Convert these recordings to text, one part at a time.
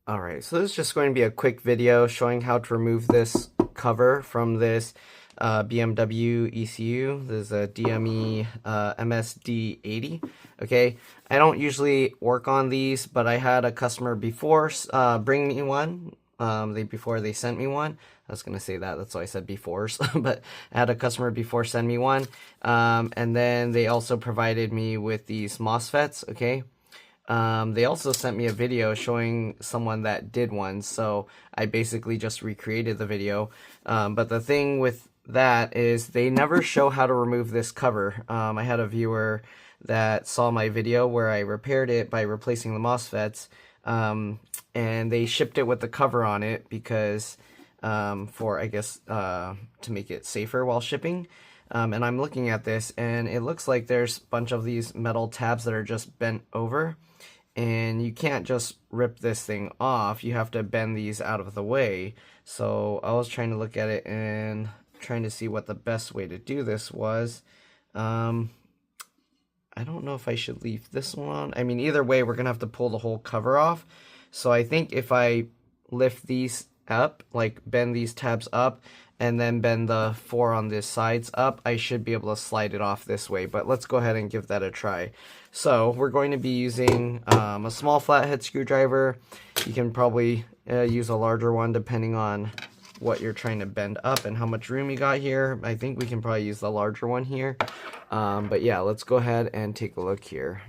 Alright, so this is just going to be a quick video showing how to remove this cover from this BMW ECU. This is a DME MSD80. Okay, I don't usually work on these, but I had a customer before bring me one. Before they sent me one. I was gonna say that's why I said befores, but I had a customer before send me one, and then they also provided me with these MOSFETs. Okay. They also sent me a video showing someone that did one, so I basically just recreated the video. But the thing with that is they never show how to remove this cover. I had a viewer that saw my video where I repaired it by replacing the MOSFETs, and they shipped it with the cover on it because for, I guess, to make it safer while shipping. And I'm looking at this, and it looks like there's a bunch of these metal tabs that are just bent over. And you can't just rip this thing off. You have to bend these out of the way. So I was trying to look at it and trying to see what the best way to do this was. I don't know if I should leave this one on. I mean, either way, we're going to have to pull the whole cover off. So I think if I lift these up, like bend these tabs up, and then bend the four on the sides up, I should be able to slide it off this way. But let's go ahead and give that a try. So we're going to be using a small flathead screwdriver. You can probably use a larger one depending on what you're trying to bend up and how much room you got here. I think we can probably use the larger one here. But yeah, let's go ahead and take a look here.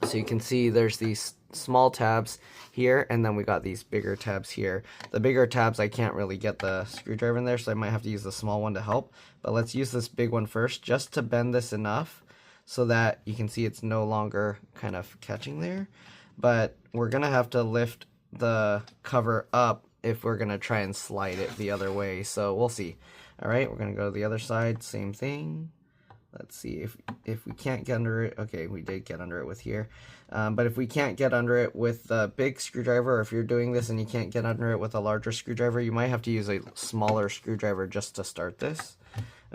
So you can see there's these small tabs here, and then we got these bigger tabs here. The bigger tabs, I can't really get the screwdriver in there, so I might have to use the small one to help. But let's use this big one first, just to bend this enough so that you can see it's no longer kind of catching there. But we're gonna have to lift the cover up if we're gonna try and slide it the other way, so we'll see. All right, we're gonna go to the other side, same thing. Let's see if we can't get under it. Okay, we did get under it with here. But if we can't get under it with the big screwdriver, or if you're doing this and you can't get under it with a larger screwdriver, you might have to use a smaller screwdriver just to start this.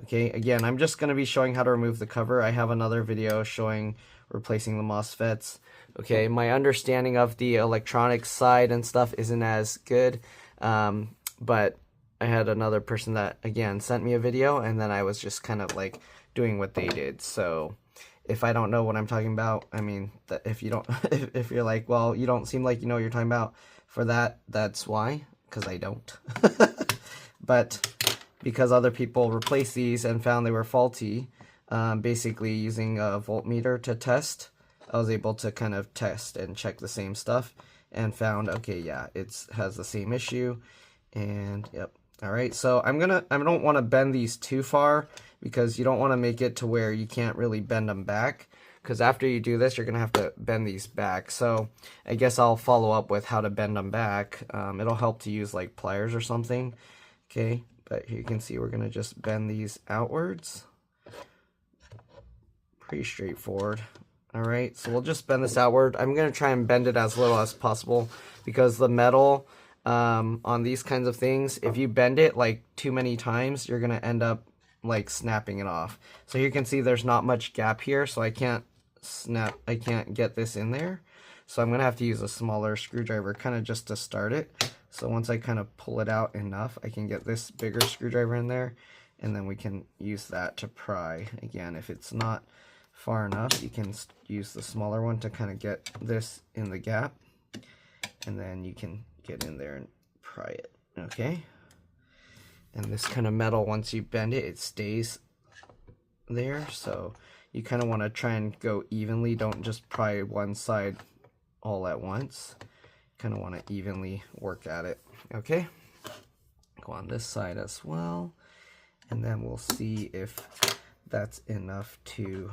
Okay, again, I'm just going to be showing how to remove the cover. I have another video showing replacing the MOSFETs. Okay, my understanding of the electronics side and stuff isn't as good, but I had another person that, again, sent me a video, and then I was just kind of like doing what they did. So if I don't know what I'm talking about, I mean, if you don't, if you're like, well, you don't seem like you know what you're talking about, for that, that's why, because I don't. But because other people replaced these and found they were faulty, basically using a voltmeter to test, I was able to kind of test and check the same stuff and found, okay, yeah, it has the same issue. And yep. All right, so I don't want to bend these too far, because you don't want to make it to where you can't really bend them back, because after you do this, you're going to have to bend these back. So I guess I'll follow up with how to bend them back. It'll help to use like pliers or something. Okay, but here you can see we're going to just bend these outwards. Pretty straightforward. All right, so we'll just bend this outward. I'm going to try and bend it as little as possible, because the metal on these kinds of things, if you bend it like too many times, you're going to end up like snapping it off. So you can see there's not much gap here, so I can't get this in there. So I'm gonna have to use a smaller screwdriver kind of just to start it. So once I kind of pull it out enough, I can get this bigger screwdriver in there, and then we can use that to pry. Again, if it's not far enough, you can use the smaller one to kind of get this in the gap, and then you can get in there and pry it. Okay. And this kind of metal, once you bend it, it stays there. So you kind of want to try and go evenly. Don't just pry one side all at once. Kind of want to evenly work at it. Okay. Go on this side as well. And then we'll see if that's enough to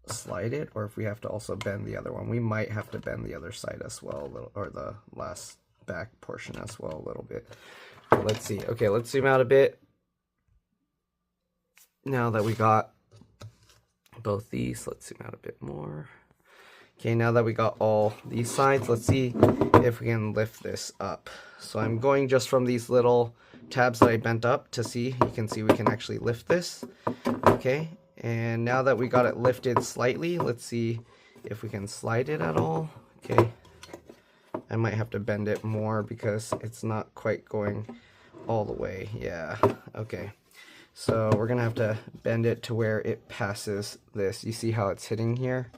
slide it, or if we have to also bend the other one. We might have to bend the other side as well, a little, or the last back portion as well a little bit. Let's see. Okay, let's zoom out a bit. Now that we got both these, let's zoom out a bit more. Okay, now that we got all these sides, let's see if we can lift this up. So I'm going just from these little tabs that I bent up to see. You can see we can actually lift this. Okay, and now that we got it lifted slightly, let's see if we can slide it at all. Okay. I might have to bend it more because it's not quite going all the way. Yeah, okay. So we're gonna have to bend it to where it passes this. You see how it's hitting here?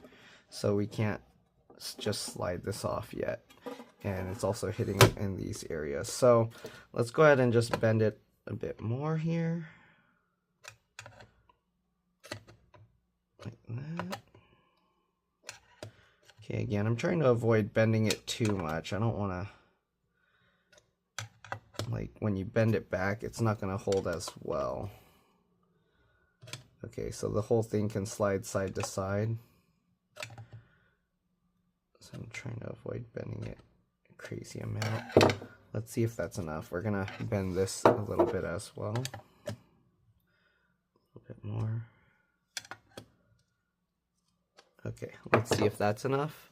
So we can't just slide this off yet. And it's also hitting in these areas. So let's go ahead and just bend it a bit more here. Like that. Okay, again, I'm trying to avoid bending it too much. I don't want to, like, when you bend it back, it's not going to hold as well. Okay, so the whole thing can slide side to side. So I'm trying to avoid bending it a crazy amount. Let's see if that's enough. We're going to bend this a little bit as well. A little bit more. Okay, let's see if that's enough.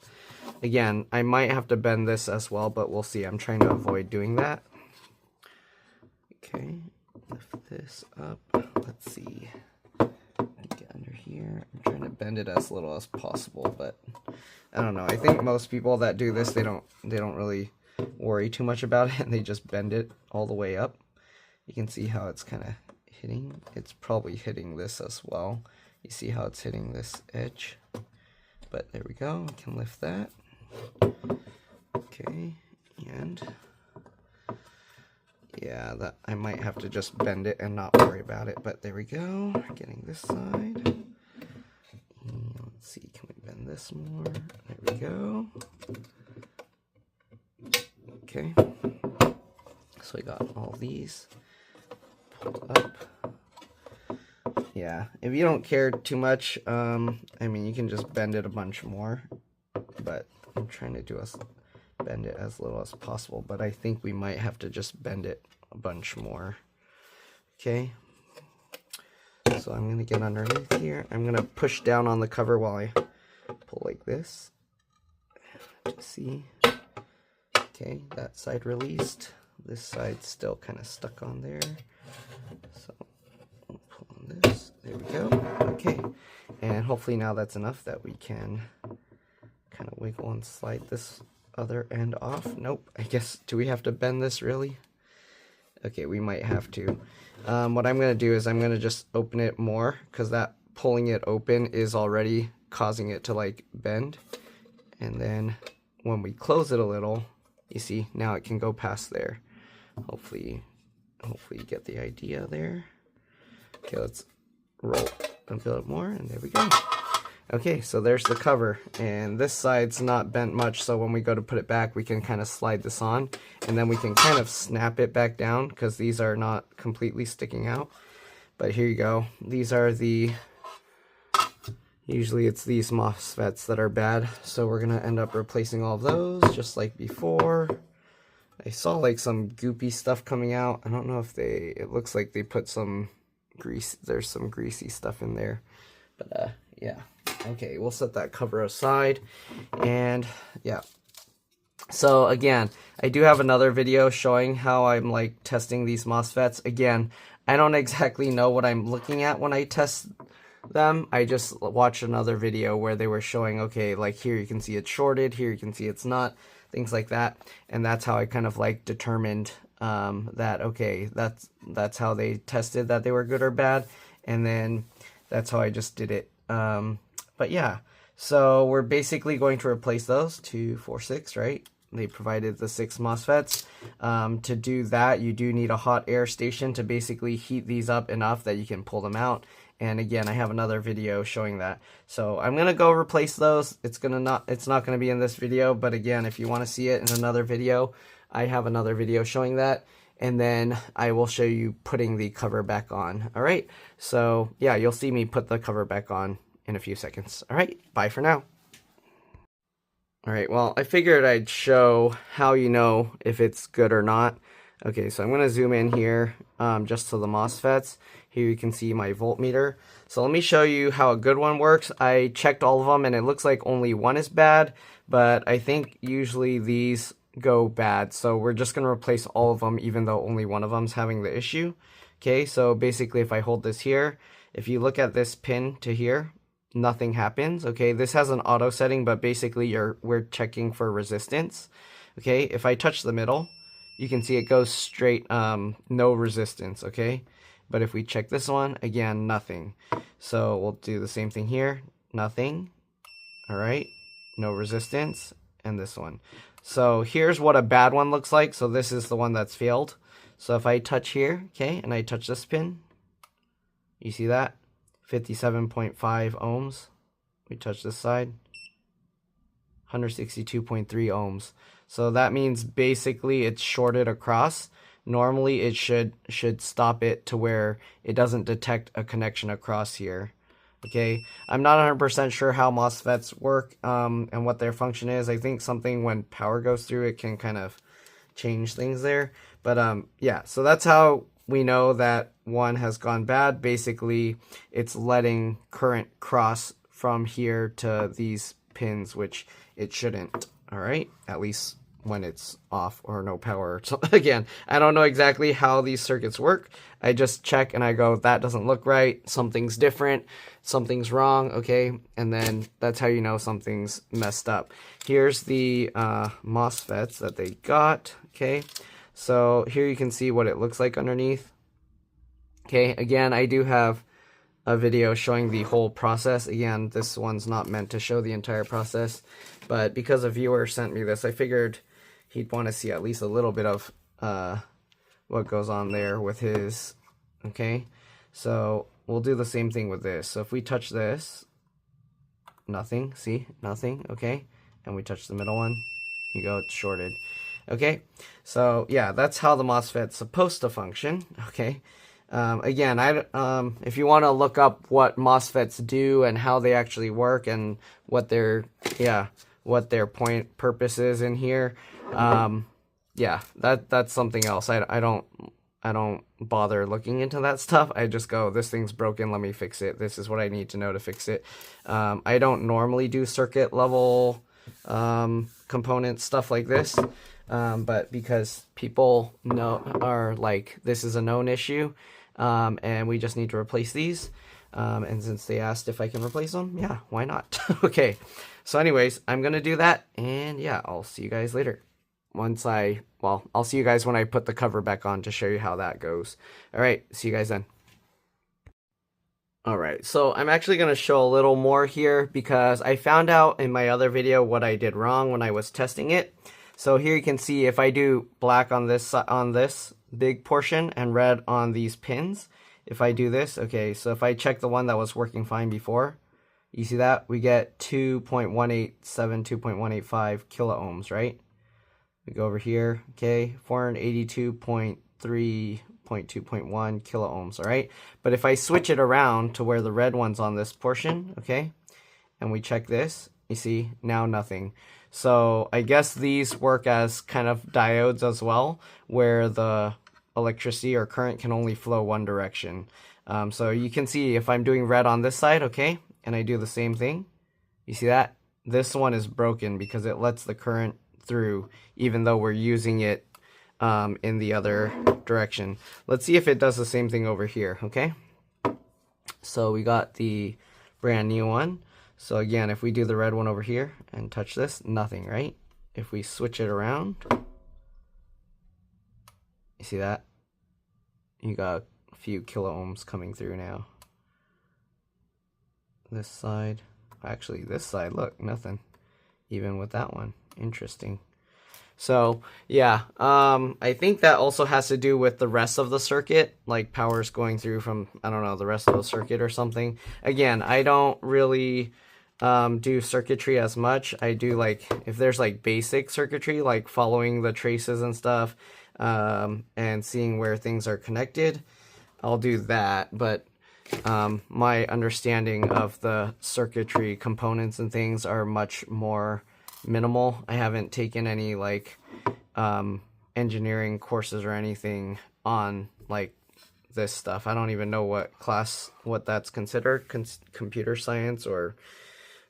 Again, I might have to bend this as well, but we'll see. I'm trying to avoid doing that. Okay, lift this up. Let's see. Get under here. I'm trying to bend it as little as possible, but I don't know. I think most people that do this, they don't really worry too much about it, and they just bend it all the way up. You can see how it's kind of hitting. It's probably hitting this as well. You see how it's hitting this edge. But there we go, we can lift that. Okay, and yeah, that I might have to just bend it and not worry about it, but there we go. Getting this side. And let's see, can we bend this more? There we go. Okay, so we got all these pulled up. Yeah, if you don't care too much, I mean, you can just bend it a bunch more, but I'm trying to bend it as little as possible, but I think we might have to just bend it a bunch more. Okay, so I'm going to get underneath here. I'm going to push down on the cover while I pull like this to see. Okay, that side released. This side's still kind of stuck on there. So I'll pull on this. There we go. Okay, and hopefully now that's enough that we can kind of wiggle and slide this other end off. Nope, I guess, do we have to bend this really? Okay, we might have to. What I'm going to do is I'm going to just open it more, because that pulling it open is already causing it to like bend. And then when we close it a little, you see, now it can go past there. Hopefully you get the idea there. Okay, let's roll a bit more, and there we go. Okay, so there's the cover, and this side's not bent much, so when we go to put it back, we can kind of slide this on, and then we can kind of snap it back down, because these are not completely sticking out. But here you go. These are the, usually it's these MOSFETs that are bad, so we're going to end up replacing all of those, just like before. I saw like some goopy stuff coming out. I don't know if it looks like they put some grease, there's some greasy stuff in there, but yeah. Okay, we'll set that cover aside, and yeah. So again, I do have another video showing how I'm like testing these MOSFETs. Again, I don't exactly know what I'm looking at when I test them. I just watched another video where they were showing, okay, like here you can see it's shorted, here you can see it's not, things like that, and that's how I kind of like determined that, okay, that's how they tested that they were good or bad, and then that's how I just did it. But yeah, so we're basically going to replace those 2, 4, 6, right? They provided the 6 MOSFETs. To do that, you do need a hot air station to basically heat these up enough that you can pull them out. And again, I have another video showing that. So I'm gonna go replace those. It's not gonna be in this video, but again, if you want to see it in another video, I have another video showing that. And then I will show you putting the cover back on. All right. So yeah, you'll see me put the cover back on in a few seconds. All right. Bye for now. All right. Well, I figured I'd show how you know if it's good or not. Okay. So I'm going to zoom in here just to the MOSFETs. Here you can see my voltmeter. So let me show you how a good one works. I checked all of them and it looks like only one is bad, but I think usually these go bad, so we're just going to replace all of them even though only one of them's having the issue. Okay, so basically if I hold this here, if you look at this pin to here, nothing happens. Okay, this has an auto setting, but basically we're checking for resistance. Okay, if I touch the middle, you can see it goes straight, no resistance, okay? But if we check this one, again, nothing. So we'll do the same thing here, nothing, all right? No resistance, and this one. So here's what a bad one looks like. So this is the one that's failed. So if I touch here, okay, and I touch this pin, you see that? 57.5 ohms. We touch this side, 162.3 ohms. So that means basically it's shorted across. Normally it should stop it to where it doesn't detect a connection across here. Okay, I'm not 100% sure how MOSFETs work and what their function is. I think something when power goes through it can kind of change things there. But yeah, so that's how we know that one has gone bad. Basically, it's letting current cross from here to these pins, which it shouldn't. All right, at least when it's off or no power. So again, I don't know exactly how these circuits work. I just check and I go, that doesn't look right. Something's different. Something's wrong. Okay. And then that's how you know something's messed up. Here's the MOSFETs that they got. Okay. So here you can see what it looks like underneath. Okay. Again, I do have a video showing the whole process. Again, this one's not meant to show the entire process, but because a viewer sent me this, I figured he'd want to see at least a little bit of what goes on there with his. Okay, so we'll do the same thing with this. So if we touch this, nothing, see, nothing, okay, and we touch the middle one, you go, it's shorted. Okay, so yeah, that's how the MOSFET's supposed to function. Okay. Again, if you want to look up what MOSFETs do and how they actually work and what their purpose is in here, yeah, that's something else. I don't bother looking into that stuff. I just go, this thing's broken, let me fix it. This is what I need to know to fix it. I don't normally do circuit level component stuff like this, but because people are like, this is a known issue. And we just need to replace these. And since they asked if I can replace them, yeah, why not? Okay, so anyways, I'm going to do that. And yeah, I'll see you guys later. I'll see you guys when I put the cover back on to show you how that goes. All right, see you guys then. All right, so I'm actually going to show a little more here because I found out in my other video what I did wrong when I was testing it. So here you can see if I do black on this big portion and red on these pins, if I do this, okay, so if I check the one that was working fine before, you see that? We get 2.187, 2.185 kilo ohms, right? We go over here, okay, 482.3.2.1 kilo ohms, all right? But if I switch it around to where the red one's on this portion, okay, and we check this, you see, now nothing. So I guess these work as kind of diodes as well, where the electricity or current can only flow one direction. So you can see if I'm doing red on this side, okay, and I do the same thing, you see that? This one is broken because it lets the current through even though we're using it in the other direction. Let's see if it does the same thing over here, okay? So we got the brand new one. So again, if we do the red one over here and touch this, nothing, right? If we switch it around, you see that? You got a few kilo ohms coming through now. This side, actually this side, look, nothing. Even with that one, interesting. So yeah, I think that also has to do with the rest of the circuit, like power's going through from, I don't know, the rest of the circuit or something. Again, I don't really do circuitry as much. I do like, if there's like basic circuitry, like following the traces and stuff, and seeing where things are connected, I'll do that. But my understanding of the circuitry components and things are much more minimal. I haven't taken any like engineering courses or anything on like this stuff. I don't even know what that's considered, computer science, or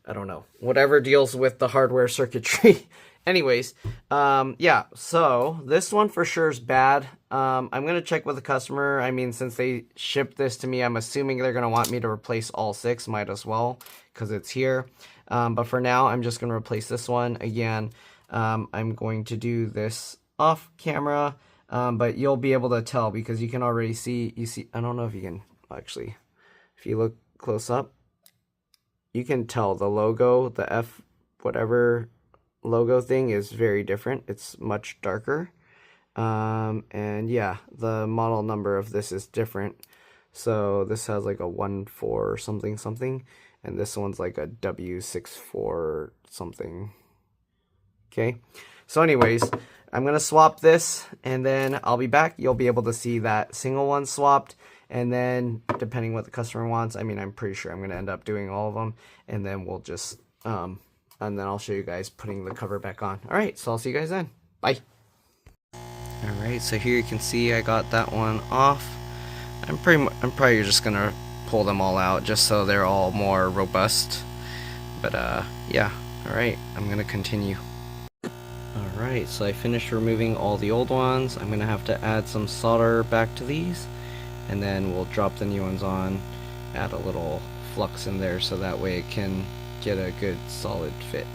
I don't know, whatever deals with the hardware circuitry. Anyways, yeah, so this one for sure is bad. I'm going to check with the customer. I mean, since they shipped this to me, I'm assuming they're going to want me to replace all 6, might as well, because it's here. But for now, I'm just going to replace this one. Again, I'm going to do this off camera, but you'll be able to tell because you can already see, I don't know if you can actually, if you look close up, you can tell the logo, the F whatever logo thing is very different. It's much darker. And yeah, the model number of this is different. So this has like a 1.4 or something something, and this one's like a W64 something. Okay, so anyways, I'm gonna swap this and then I'll be back. You'll be able to see that single one swapped, and then depending what the customer wants, I mean, I'm pretty sure I'm gonna end up doing all of them, and then we'll just and then I'll show you guys putting the cover back on. All right, so I'll see you guys then. Bye. All right, so here you can see I got that one off. I'm probably just gonna pull them all out just so they're all more robust. But yeah, all right, I'm gonna continue. All right, so I finished removing all the old ones. I'm gonna have to add some solder back to these, and then we'll drop the new ones on, add a little flux in there so that way it can get a good solid fit.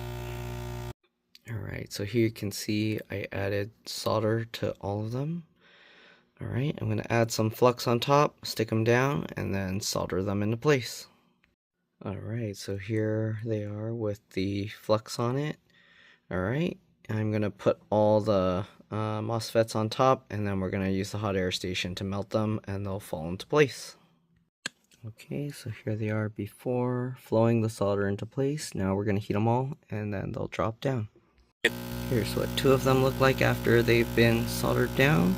Alright, so here you can see I added solder to all of them. Alright, I'm going to add some flux on top, stick them down, and then solder them into place. Alright, so here they are with the flux on it. Alright, I'm going to put all the MOSFETs on top, and then we're going to use the hot air station to melt them, and they'll fall into place. Okay, so here they are before flowing the solder into place. Now we're going to heat them all, and then they'll drop down. Here's what two of them look like after they've been soldered down.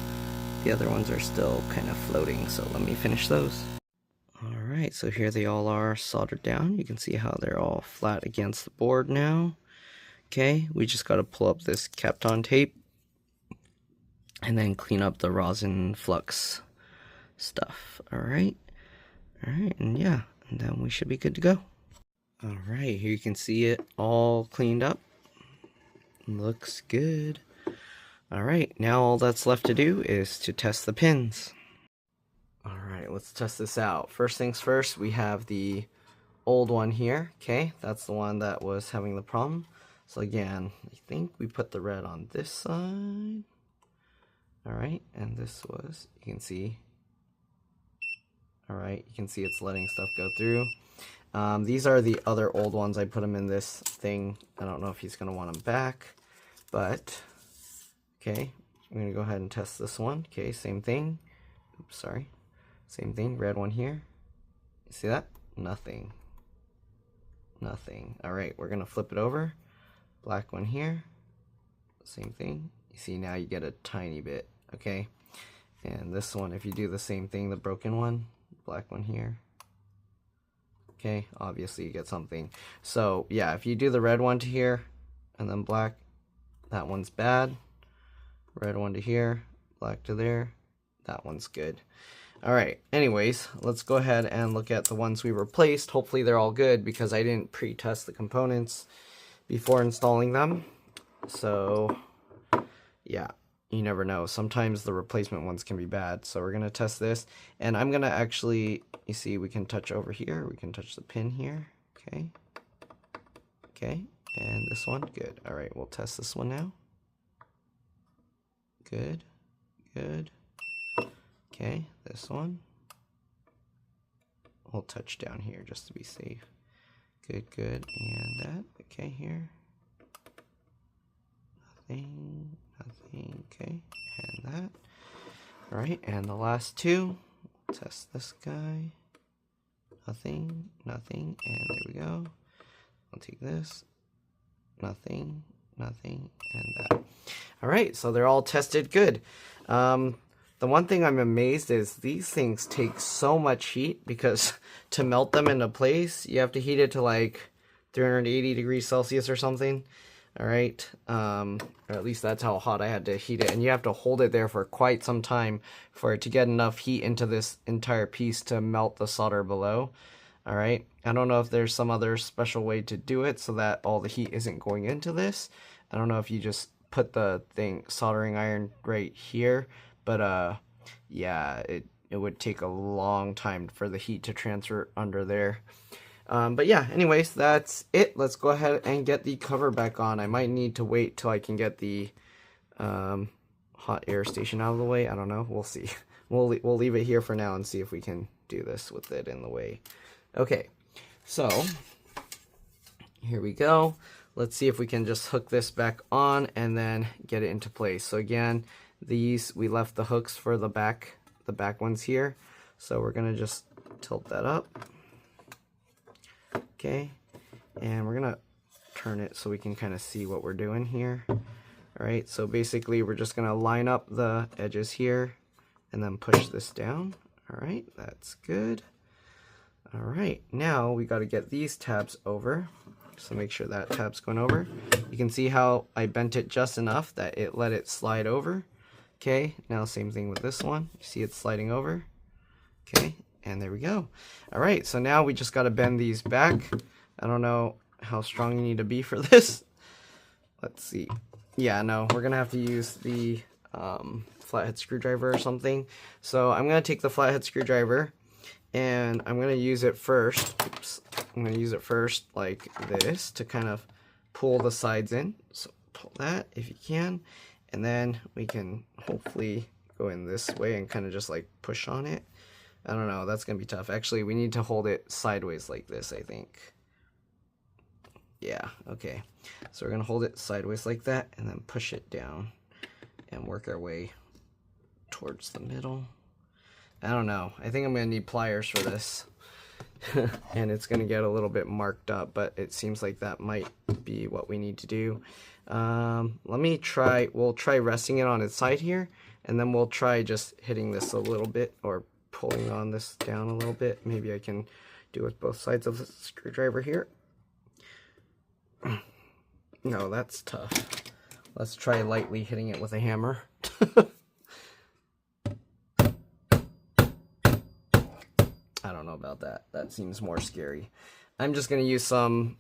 The other ones are still kind of floating, so let me finish those. Alright, so here they all are soldered down. You can see how they're all flat against the board now. Okay, we just got to pull up this Kapton tape and then clean up the rosin flux stuff. Alright, and yeah, and then we should be good to go. Alright, here you can see it all cleaned up. Looks good. Alright, now all that's left to do is to test the pins. Alright, let's test this out. First things first, we have the old one here. Okay, that's the one that was having the problem. So again, I think we put the red on this side. Alright, and this was, you can see. Alright, you can see it's letting stuff go through. These are the other old ones. I put them in this thing. I don't know if he's going to want them back, but okay, I'm going to go ahead and test this one. Okay, same thing. Oops, sorry. Same thing, red one here. You see that? Nothing. Nothing. Alright, we're going to flip it over. Black one here. Same thing. You see now you get a tiny bit. Okay, and this one, if you do the same thing, the broken one, black one here. Okay, obviously you get something. So yeah, if you do the red one to here and then black, that one's bad. Red one to here, black to there, that one's good. Alright, anyways, let's go ahead and look at the ones we replaced. Hopefully they're all good because I didn't pre-test the components before installing them. So yeah, you never know. Sometimes the replacement ones can be bad. So we're going to test this. And I'm going to actually, you see, we can touch over here. We can touch the pin here. Okay. Okay. And this one. Good. All right. We'll test this one now. Good. Good. Okay. This one. We'll touch down here just to be safe. Good. Good. And that. Okay. Here. Nothing. Nothing. Okay, and that. All right, and the last two. Test this guy. Nothing, nothing, and there we go. I'll take this. Nothing, nothing, and that. All right, so they're all tested good. The one thing I'm amazed is these things take so much heat because to melt them into place, you have to heat it to like 380 degrees Celsius or something. All right, or at least that's how hot I had to heat it, and you have to hold it there for quite some time for it to get enough heat into this entire piece to melt the solder below. All right, I don't know if there's some other special way to do it so that all the heat isn't going into this. I don't know if you just put the soldering iron right here, but yeah, it would take a long time for the heat to transfer under there. But yeah, anyways, that's it. Let's go ahead and get the cover back on. I might need to wait till I can get the hot air station out of the way. I don't know. We'll see. We'll leave it here for now and see if we can do this with it in the way. Okay, so here we go. Let's see if we can just hook this back on and then get it into place. So again, these, we left the hooks for the back ones here. So we're gonna just tilt that up. Okay, and we're gonna turn it so we can kind of see what we're doing here. All right, so basically we're just gonna line up the edges here and then push this down. All right, that's good. All right, now we got to get these tabs over. So make sure that tab's going over. You can see how I bent it just enough that it let it slide over. Okay, now same thing with this one. You see it sliding over. Okay, and there we go. All right, so now we just got to bend these back. I don't know how strong you need to be for this. Let's see. Yeah, no, we're going to have to use the flathead screwdriver or something. So I'm going to take the flathead screwdriver and I'm going to use it first. Oops. I'm going to use it first like this to kind of pull the sides in. So pull that if you can. And then we can hopefully go in this way and kind of just like push on it. I don't know, that's going to be tough. Actually, we need to hold it sideways like this, I think. Yeah, okay. So we're going to hold it sideways like that and then push it down and work our way towards the middle. I don't know. I think I'm going to need pliers for this. And it's going to get a little bit marked up, but it seems like that might be what we need to do. Let me try, we'll try resting it on its side here, and then we'll try just hitting this a little bit, or pulling on this down a little bit. Maybe I can do it with both sides of the screwdriver here. No, that's tough. Let's try lightly hitting it with a hammer. I don't know about that. That seems more scary. I'm just going to use some,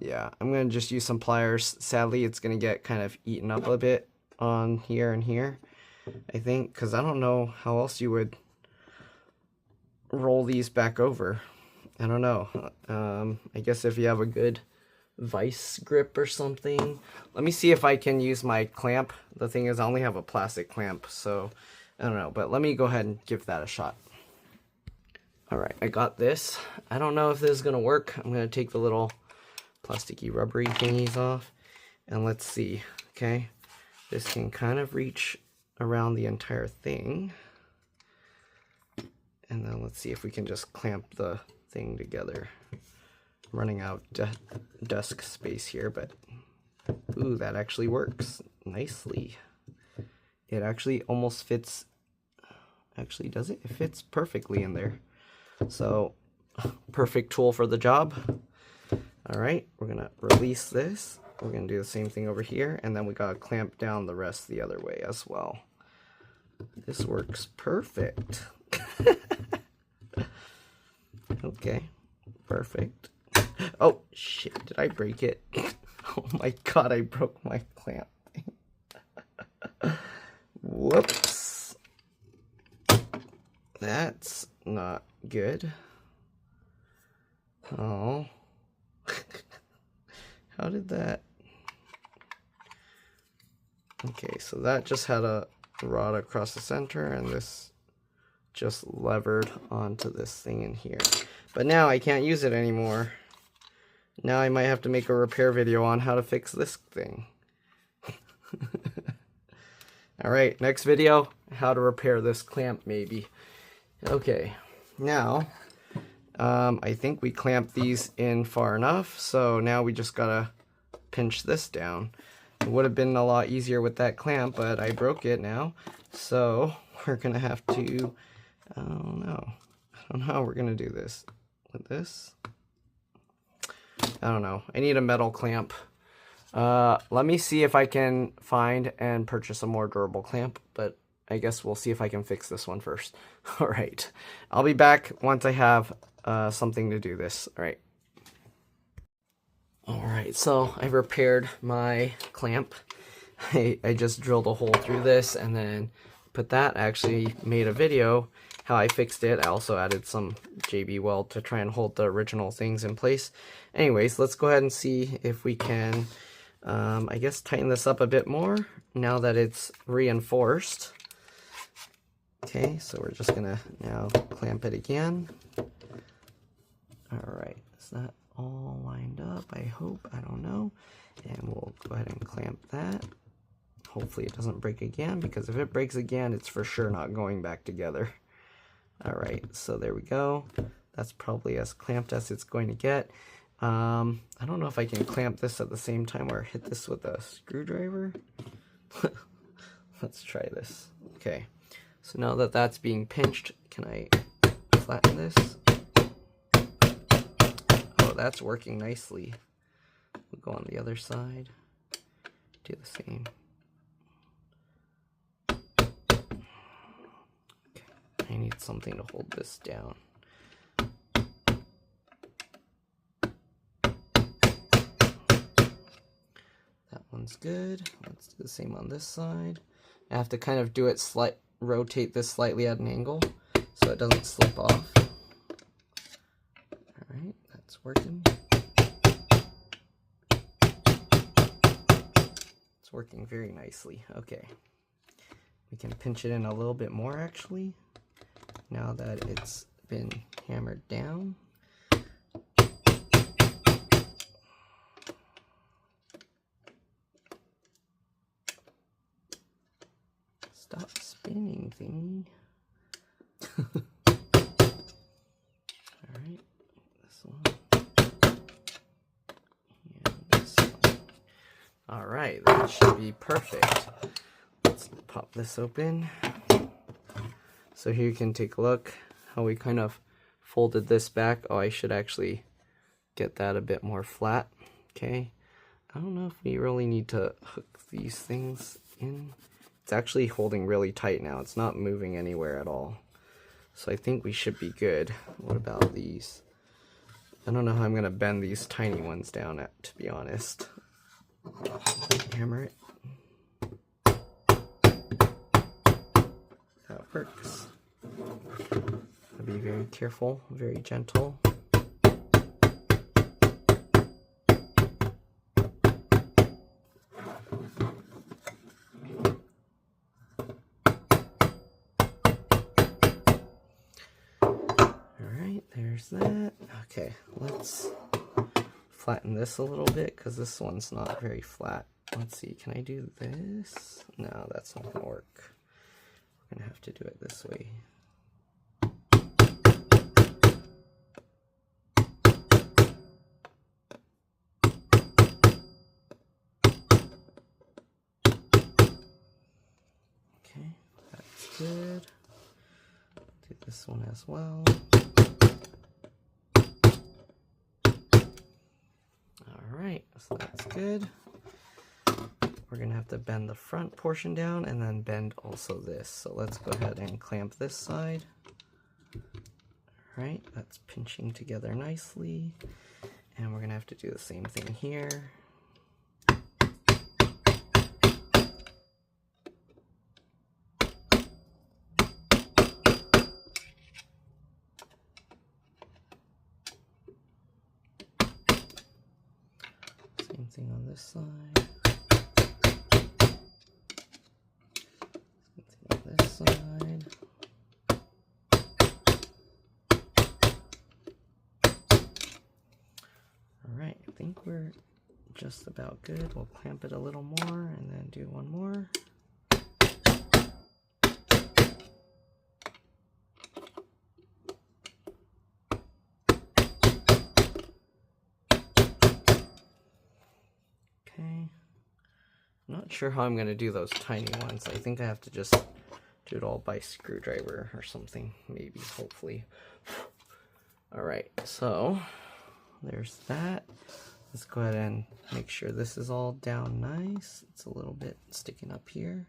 yeah, I'm going to just use some pliers. Sadly, it's going to get kind of eaten up a bit on here and here, I think, because I don't know how else you would roll these back over. I don't know. I guess if you have a good vice grip or something. Let me see if I can use my clamp. The thing is, I only have a plastic clamp, so I don't know. But let me go ahead and give that a shot. Alright, I got this. I don't know if this is going to work. I'm going to take the little plasticky rubbery thingies off. And let's see. Okay. This can kind of reach around the entire thing. And then let's see if we can just clamp the thing together. I'm running out desk space here, but ooh, that actually works nicely. It actually almost fits. Actually, does it? It fits perfectly in there. So, perfect tool for the job. All right, we're gonna release this. We're gonna do the same thing over here, and then we gotta clamp down the rest the other way as well. This works perfect. Okay, perfect. Oh, shit, did I break it? Oh my god, I broke my clamp thing. Whoops. That's not good. Oh. How did that... Okay, so that just had a rod across the center, and this just levered onto this thing in here. But now I can't use it anymore. Now I might have to make a repair video on how to fix this thing. Alright, next video, how to repair this clamp maybe. Okay, now I think we clamped these in far enough, so now we just gotta pinch this down. It would have been a lot easier with that clamp, but I broke it now, so we're gonna have to, I don't know how we're gonna do this. With this, I don't know, I need a metal clamp. Let me see if I can find and purchase a more durable clamp, but I guess we'll see if I can fix this one first. All right, I'll be back once I have something to do this. All right. All right, so I repaired my clamp. I just drilled a hole through this and then put that. I actually made a video how I fixed it. I also added some JB weld to try and hold the original things in place. Anyways, let's go ahead and see if we can, I guess, tighten this up a bit more now that it's reinforced. Okay, so we're just gonna now clamp it again. All right, is that all lined up? I hope, I don't know. And we'll go ahead and clamp that. Hopefully it doesn't break again, because if it breaks again, it's for sure not going back together. All right, so there we go. That's probably as clamped as it's going to get. I don't know if I can clamp this at the same time or hit this with a screwdriver. Let's try this. Okay, so now that that's being pinched, can I flatten this? Oh, that's working nicely. We'll go on the other side, do the same. I need something to hold this down. That one's good. Let's do the same on this side. I have to kind of do it rotate this slightly at an angle so it doesn't slip off. Alright, that's working. It's working very nicely. Okay. We can pinch it in a little bit more actually, now that it's been hammered down. Stop spinning, thingy. Alright, this one. And this one. Alright, that should be perfect. Let's pop this open. So here you can take a look how we kind of folded this back. Oh, I should actually get that a bit more flat. Okay. I don't know if we really need to hook these things in. It's actually holding really tight now. It's not moving anywhere at all. So I think we should be good. What about these? I don't know how I'm going to bend these tiny ones down, to be honest. Hammer it. That works. I'll be very careful, very gentle. Alright, there's that. Okay, let's flatten this a little bit because this one's not very flat. Let's see, can I do this? No, that's not going to work. We're going to have to do it this way. Okay, that's good. Do this one as well. Alright, so that's good. We're going to have to bend the front portion down and then bend also this. So let's go ahead and clamp this side. Alright, that's pinching together nicely. And we're going to have to do the same thing here. Same thing on this side. This side. Alright, I think we're just about good. We'll clamp it a little more and then do one more. Okay. I'm not sure how I'm going to do those tiny ones. I think I have to just do it all by screwdriver or something, maybe, hopefully. Alright, so there's that. Let's go ahead and make sure this is all down nice. It's a little bit sticking up here.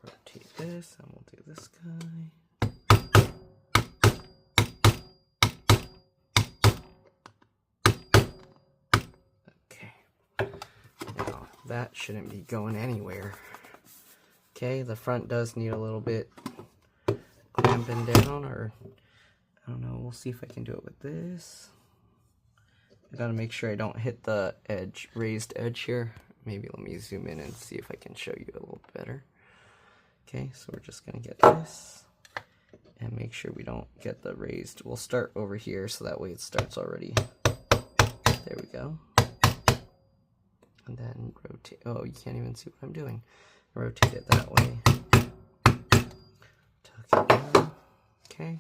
Rotate this, and we'll do this guy. that shouldn't be going anywhere. Okay, the front does need a little bit clamping down, or I don't know, we'll see if I can do it with this. I gotta make sure I don't hit the edge, raised edge here. Maybe let me zoom in and see if I can show you a little better. Okay, so we're just gonna get this and make sure we don't get the raised. We'll start over here so that way it starts already. There we go. And then rotate. Oh, you can't even see what I'm doing. Rotate it that way. Tuck it down. Okay.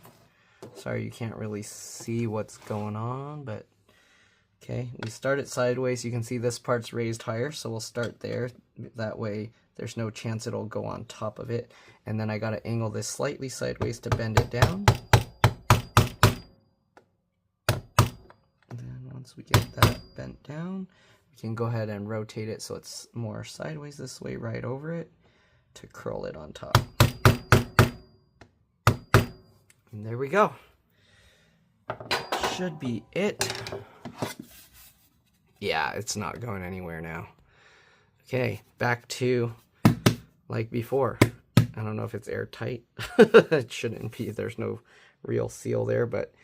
Sorry you can't really see what's going on, but okay. We start it sideways. You can see this part's raised higher, so we'll start there. That way there's no chance it'll go on top of it. And then I gotta angle this slightly sideways to bend it down. And then once we get that bent down, we can go ahead and rotate it so it's more sideways this way, right over it, to curl it on top. And there we go. Should be it. Yeah, it's not going anywhere now. Okay, back to like before. I don't know if it's airtight. It shouldn't be. There's no real seal there, but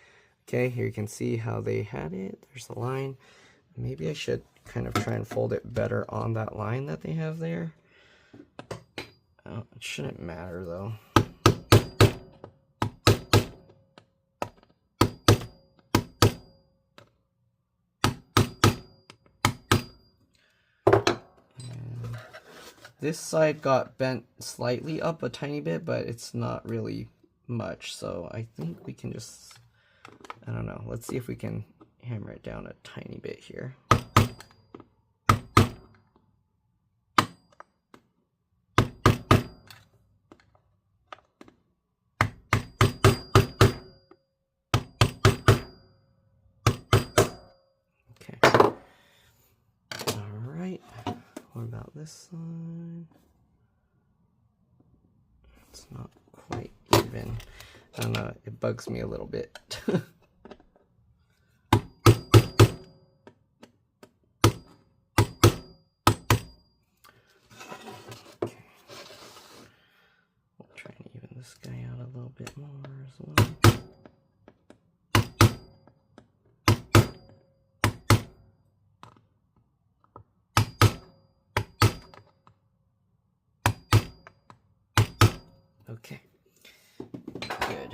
okay, here you can see how they had it. There's the line. Maybe I should kind of try and fold it better on that line that they have there. Oh, it shouldn't matter though. This side got bent slightly up a tiny bit, but it's not really much. So I think we can just, I don't know. Let's see if we can hammer it down a tiny bit here. Okay. All right. What about this side? It's not quite even. I don't know, it bugs me a little bit. Okay. We'll try and even this guy out a little bit more as well. Okay, good.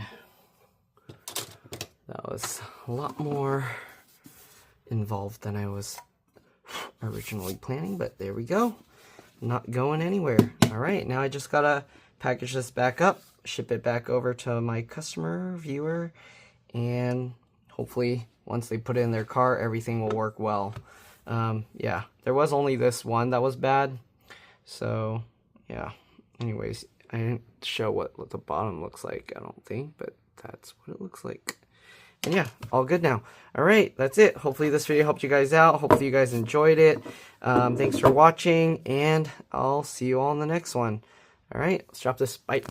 That was a lot more involved than I was originally planning, but there we go. Not going anywhere. All right, now I just gotta package this back up, ship it back over to my customer, viewer, and hopefully once they put it in their car, everything will work well. Yeah, there was only this one that was bad, so yeah. Anyways, I didn't show what the bottom looks like, I don't think, but that's what it looks like. And yeah, all good now. All right, that's it. Hopefully this video helped you guys out. Hopefully you guys enjoyed it. Thanks for watching, and I'll see you all in the next one. All right, let's drop this. Bye.